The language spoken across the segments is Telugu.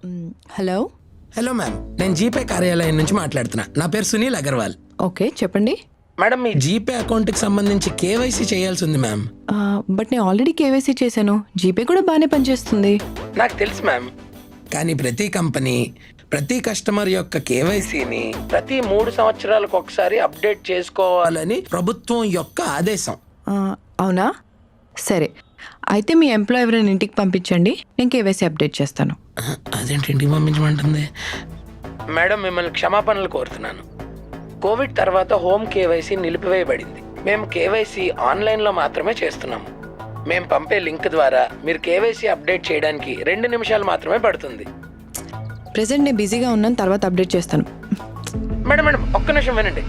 హలో. హలో మ్యామ్, నేను జీపే కార్యాలయం నుంచి మాట్లాడుతున్నా. నా పేరు సునీల్ అగర్వాల్. ఓకే, చెప్పండి. మేడం, మీ జీపే అకౌంట్కి సంబంధించి కేవైసీ చేయాల్సి ఉంది మ్యామ్. బట్ నేను ఆల్రెడీ కేవైసీ చేశాను. జీపే కూడా బాగానే పనిచేస్తుంది. నాకు తెలుసు మ్యామ్, కానీ ప్రతి కంపెనీ ప్రతి కస్టమర్ యొక్క కేవైసీని ప్రతి 3 సంవత్సరాలకు ఒకసారి అప్డేట్ చేసుకోవాలని ప్రభుత్వం యొక్క ఆదేశం. అవునా? సరే, అయితే మీ ఎంప్లాయ్ ఎవరైనా ఇంటికి పంపించండి, నేను కేవైసీ అప్డేట్ చేస్తాను. అదేంటి ఇంటికి పంపించమంటుంది? మేడం, మిమ్మల్ని క్షమాపణలు కోరుతున్నాను. కోవిడ్ తర్వాత హోమ్ కేవైసీ నిలిపివేయబడింది. మేము కేవైసీ ఆన్లైన్లో మాత్రమే చేస్తున్నాము. మేము పంపే లింక్ ద్వారా మీరు కేవైసీ అప్డేట్ చేయడానికి 2 నిమిషాలు మాత్రమే పడుతుంది. ప్రెసెంట్ నేను బిజీగా ఉన్నాను, తర్వాత అప్డేట్ చేస్తాను. మేడం ఒక్క నిమిషం వినండి.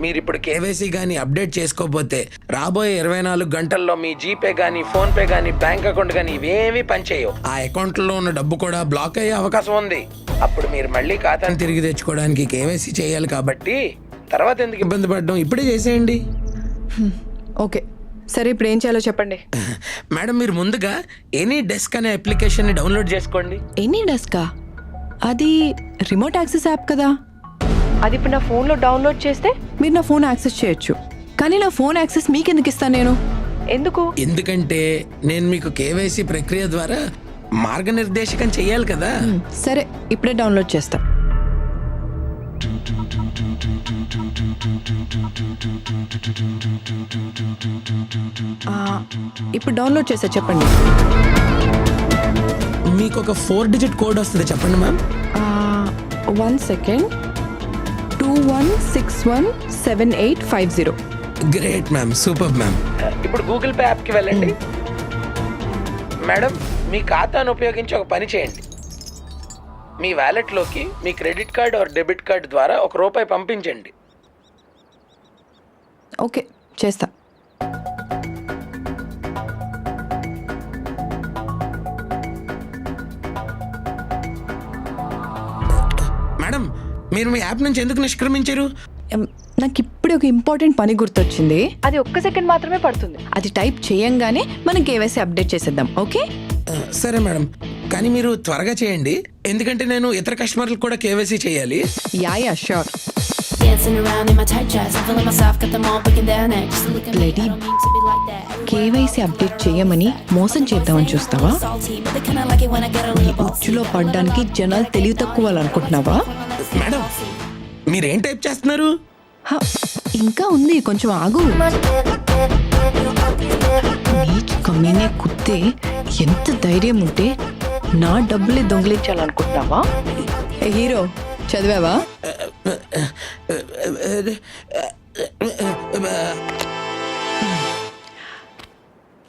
మీరు ఇప్పుడు కేవైసీ కానీ అప్డేట్ చేసుకోకపోతే రాబోయే 24 గంటల్లో మీ జీపే కానీ ఫోన్పే కానీ బ్యాంక్ అకౌంట్ కానీ ఇవేమీ పనిచేయవు. ఆ అకౌంట్లో ఉన్న డబ్బు కూడా బ్లాక్ అయ్యే అవకాశం ఉంది. అప్పుడు మీరు మళ్ళీ ఖాతాను తిరిగి తెచ్చుకోవడానికి కేవైసీ చేయాలి. కాబట్టి తర్వాత ఎందుకు ఇబ్బంది పడడం, ఇప్పుడే చేసేయండి. ఓకే, సరే, ఇప్పుడు ఏం చేయాలో చెప్పండి. మేడం, మీరు ముందుగా ఎనీ డెస్క్ అనే అప్లికేషన్ని డౌన్లోడ్ చేసుకోండి. ఎనీ డెస్కా? అది రిమోట్ యాక్సెస్ యాప్ కదా. అది ఇప్పుడు నా ఫోన్లో డౌన్లోడ్ చేస్తే మీరు నా ఫోన్ యాక్సెస్ చేయొచ్చు, కానీ నా ఫోన్ యాక్సెస్ మీకు ఎందుకు ఇస్తాను నేను? ఎందుకు? ఎందుకంటే నేను మీకు కేవైసీ ప్రక్రియ ద్వారా మార్గనిర్దేశకం చెయ్యాలి కదా. సరే, ఇప్పుడే డౌన్లోడ్ చేస్తా. ఇప్పుడు డౌన్లోడ్ చేస్తా, చెప్పండి. మీకు ఒక 4 డిజిట్ కోడ్ వస్తుంది, చెప్పండి ma'am. 1 second. 21617850. Great ma'am, super ma'am. ఇప్పుడు గూగుల్ పే యాప్కి వెళ్ళండి. మేడం, మీ ఖాతాను ఉపయోగించి ఒక పని చేయండి. మీ వ్యాలెట్లోకి మీ credit card or debit card ద్వారా ₹1 పంపించండి. ఓకే, చేస్తా. మేడం, మీరు మీ యాప్ నుంచి ఎందుకు నిష్క్రమించారు? నాకు ఇప్పుడే ఒక ఇంపార్టెంట్ పని గుర్తొచ్చింది. అది 1 సెకండ్ మాత్రమే పడుతుంది. అది టైప్ చేయంగానే మనం కేవైసీ అప్డేట్ చేసేద్దాం. ఓకే? సరే మేడం, కానీ మీరు త్వరగా చేయండి, ఎందుకంటే నేను ఇతర కస్టమర్లకు కూడా కేవైసీ చేయాలి. Yeah sure. కేవైసీ అప్డేట్ చేయమని మోసం చేద్దామని చూస్తావా? ఈ ఉచ్చులో పడ్డానికి జనాలు తెలివి తక్కువ అనుకుంటున్నావా? మేడం, మీరేం టైప్ చేస్తున్నారు? ఇంకా ఉంది, కొంచెం ఆగు. కమ్మీనే కుత్తే ఎంత ధైర్యం ఉంటే నా డబ్బులే దొంగిలించాలనుకుంటున్నావా? హీరో, చదివావా?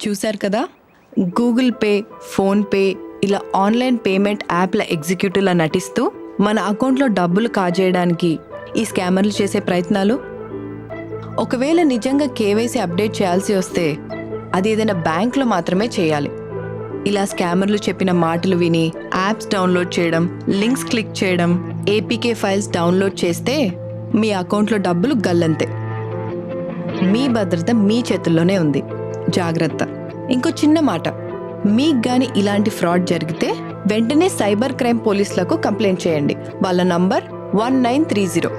చూశారు కదా, గూగుల్ పే, ఫోన్పే ఇలా ఆన్లైన్ పేమెంట్ యాప్ల ఎగ్జిక్యూటివ్లా నటిస్తూ మన అకౌంట్లో డబ్బులు కాజేయడానికి ఈ స్కామర్లు చేసే ప్రయత్నాలు. ఒకవేళ నిజంగా కేవైసీ అప్డేట్ చేయాల్సి వస్తే అది ఏదైనా బ్యాంక్లో మాత్రమే చేయాలి. ఇలా స్కామర్లు చెప్పిన మాటలు విని యాప్స్ డౌన్లోడ్ చేయడం, లింక్స్ క్లిక్ చేయడం, ఏపీకే ఫైల్స్ డౌన్లోడ్ చేస్తే మీ అకౌంట్లో డబ్బులు గల్లంతే. మీ భద్రత మీ చేతుల్లోనే ఉంది, జాగ్రత్త. ఇంకో చిన్న మాట, మీకు గాని ఇలాంటి ఫ్రాడ్ జరిగితే వెంటనే సైబర్ క్రైమ్ పోలీసులకు కంప్లైంట్ చేయండి. వాళ్ళ నంబర్ 1930.